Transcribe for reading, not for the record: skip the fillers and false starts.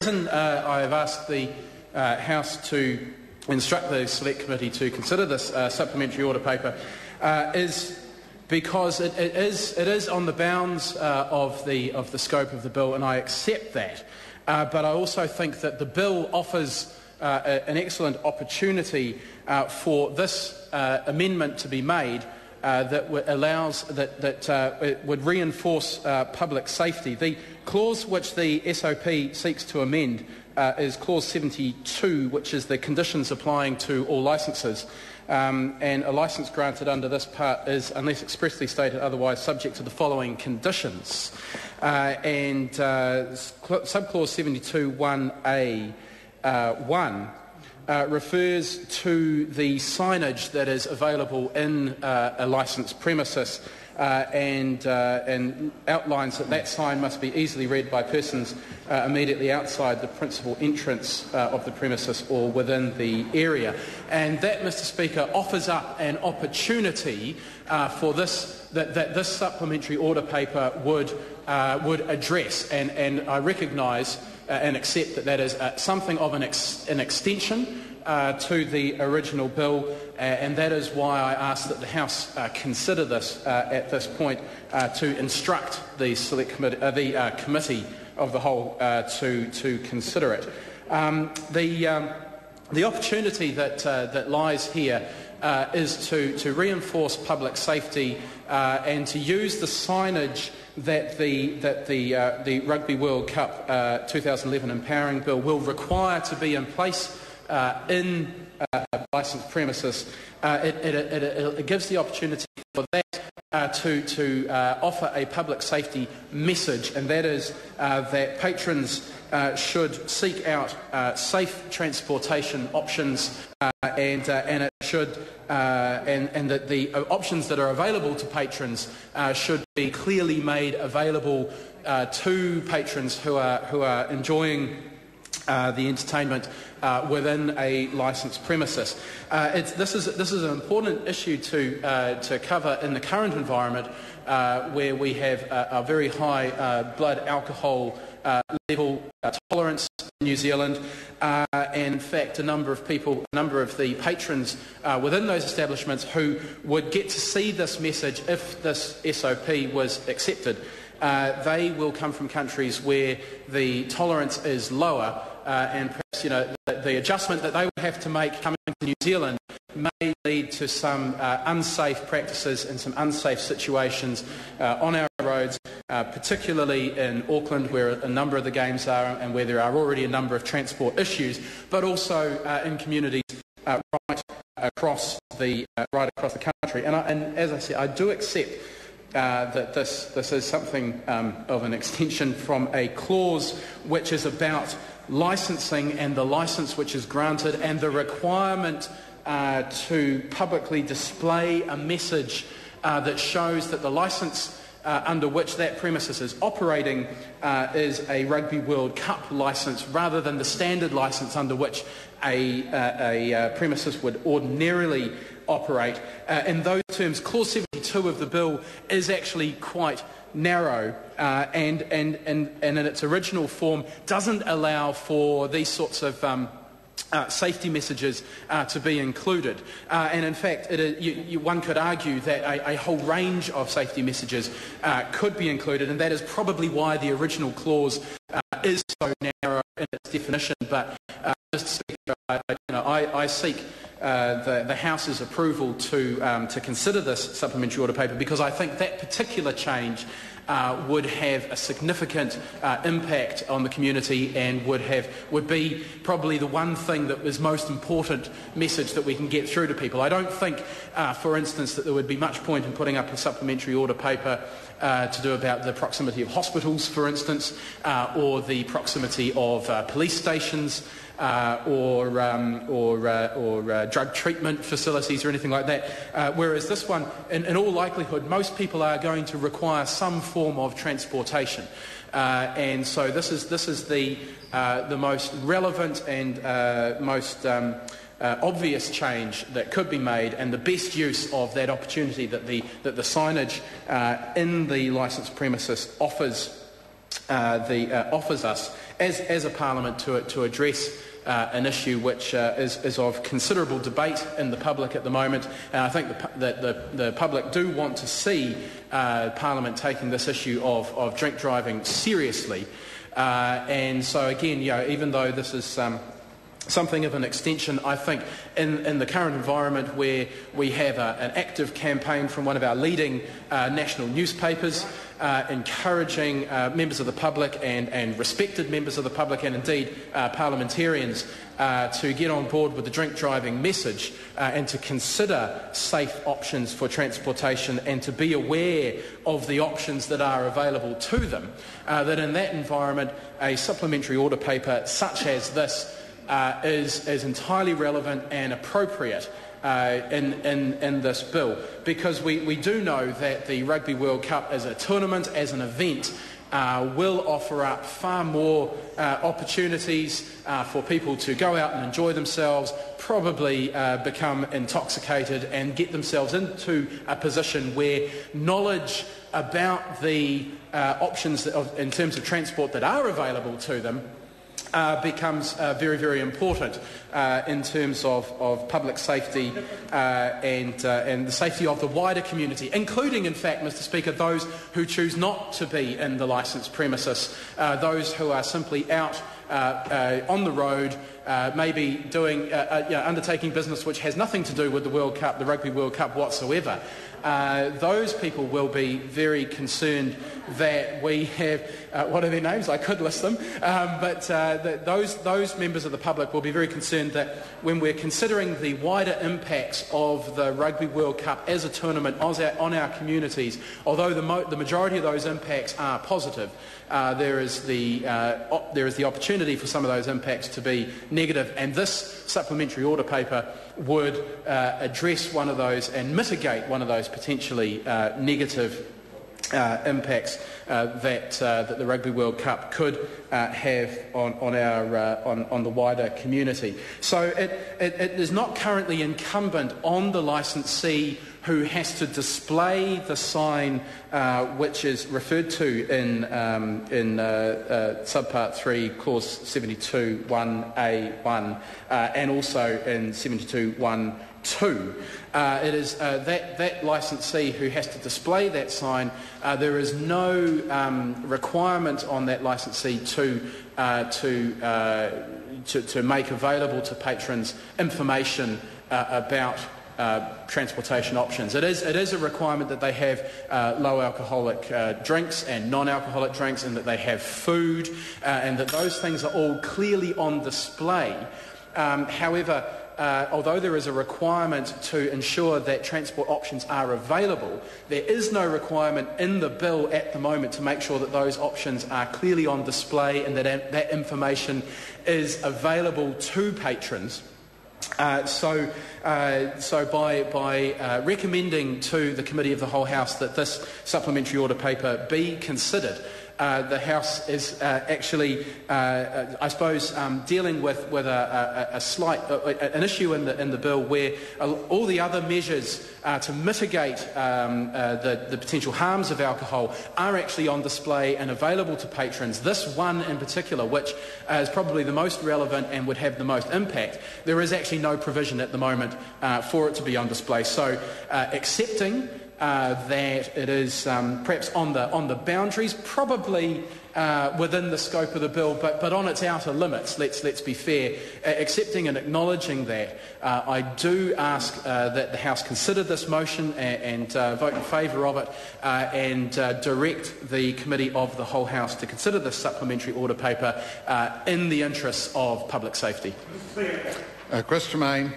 I have asked the House to instruct the Select Committee to consider this supplementary order paper is because it is on the bounds of the scope of the bill, and I accept that. But I also think that the bill offers an excellent opportunity for this amendment to be made that would reinforce public safety. The clause which the SOP seeks to amend is clause 72, which is the conditions applying to all licences. And a licence granted under this part is, unless expressly stated otherwise, subject to the following conditions. Subclause 72 1A 1 refers to the signage that is available in a licensed premises and outlines that sign must be easily read by persons immediately outside the principal entrance of the premises or within the area. And that, Mr. Speaker, offers up an opportunity for this supplementary order paper would address, and I recognise and accept that is something of an extension to the original bill, and that is why I ask that the House consider this at this point to instruct the Select Committee, the Committee of the Whole to consider it. The opportunity that lies here is to reinforce public safety and to use the signage that the Rugby World Cup 2011 Empowering Bill will require to be in place in licensed premises. It gives the opportunity for that to offer a public safety message, and that is that patrons should seek out safe transportation options, and it should and that the options that are available to patrons should be clearly made available to patrons who are enjoying the entertainment within a licensed premises. This is an important issue to cover in the current environment where we have a very high blood alcohol level tolerance in New Zealand, and in fact a number of the patrons within those establishments who would get to see this message if this SOP was accepted. They will come from countries where the tolerance is lower, and perhaps the adjustment that they would have to make coming to New Zealand may lead to some unsafe practices and some unsafe situations on our roads, particularly in Auckland, where a number of the games are and where there are already a number of transport issues, but also in communities right across the country. And as I said, I do accept that this is something of an extension from a clause which is about licensing and the licence which is granted and the requirement to publicly display a message that shows that the licence under which that premises is operating is a Rugby World Cup licence rather than the standard licence under which a premises would ordinarily operate. In those terms, clause 72 of the bill is actually quite narrow and in its original form doesn't allow for these sorts of safety messages to be included. And in fact, one could argue that a whole range of safety messages could be included, and that is probably why the original clause is so narrow in its definition. But Mr. Speaker, I seek the House's approval to consider this supplementary order paper because I think that particular change would have a significant impact on the community and would be probably the one thing that is most important message that we can get through to people. I don't think, for instance, that there would be much point in putting up a supplementary order paper to do about the proximity of hospitals, for instance, or the proximity of police stations, or drug treatment facilities or anything like that. Whereas this one, in all likelihood, most people are going to require some form of transportation, and so this is the most relevant and most obvious change that could be made, and the best use of that opportunity that the signage in the licensed premises offers us. as a parliament to address an issue which is of considerable debate in the public at the moment, and I think that the public do want to see Parliament taking this issue of drink driving seriously. And so again, even though this is something of an extension, I think in the current environment where we have an active campaign from one of our leading national newspapers encouraging members of the public and respected members of the public and indeed parliamentarians to get on board with the drink driving message and to consider safe options for transportation and to be aware of the options that are available to them, that in that environment a supplementary order paper such as this is entirely relevant and appropriate in this bill, because we do know that the Rugby World Cup as a tournament, as an event, will offer up far more opportunities for people to go out and enjoy themselves, probably become intoxicated and get themselves into a position where knowledge about the options in terms of transport that are available to them becomes very, very important in terms of public safety and the safety of the wider community, including, in fact, Mr Speaker, those who choose not to be in the licensed premises, those who are simply out on the road, maybe doing, undertaking business which has nothing to do with the World Cup, the Rugby World Cup whatsoever. Those people will be very concerned that we have, what are their names? I could list them, but those members of the public will be very concerned that when we're considering the wider impacts of the Rugby World Cup as a tournament on our communities, although the majority of those impacts are positive, there is the opportunity for some of those impacts to be negative, and this supplementary order paper would address one of those and mitigate one of those potentially negative impacts that the Rugby World Cup could have on the wider community. So it is not currently incumbent on the licensee who has to display the sign which is referred to in subpart 3, clause 72(1)(a)(1) and also in 72(1)(2). It is that licensee who has to display that sign. There is no requirement on that licensee to make available to patrons information about transportation options. It is a requirement that they have low alcoholic drinks and non-alcoholic drinks, and that they have food, and that those things are all clearly on display. However, although there is a requirement to ensure that transport options are available, there is no requirement in the bill at the moment to make sure that those options are clearly on display and that information is available to patrons. So by recommending to the Committee of the Whole House that this supplementary order paper be considered, the House is actually, I suppose, dealing with a slight an issue in the bill where all the other measures to mitigate the potential harms of alcohol are actually on display and available to patrons. This one in particular, which is probably the most relevant and would have the most impact, there is actually no provision at the moment for it to be on display. So accepting that it is perhaps on the boundaries, probably within the scope of the bill, but on its outer limits. Let's be fair. Accepting and acknowledging that, I do ask that the House consider this motion and vote in favour of it, and direct the Committee of the Whole House to consider this supplementary order paper in the interests of public safety. Chris Tremaine.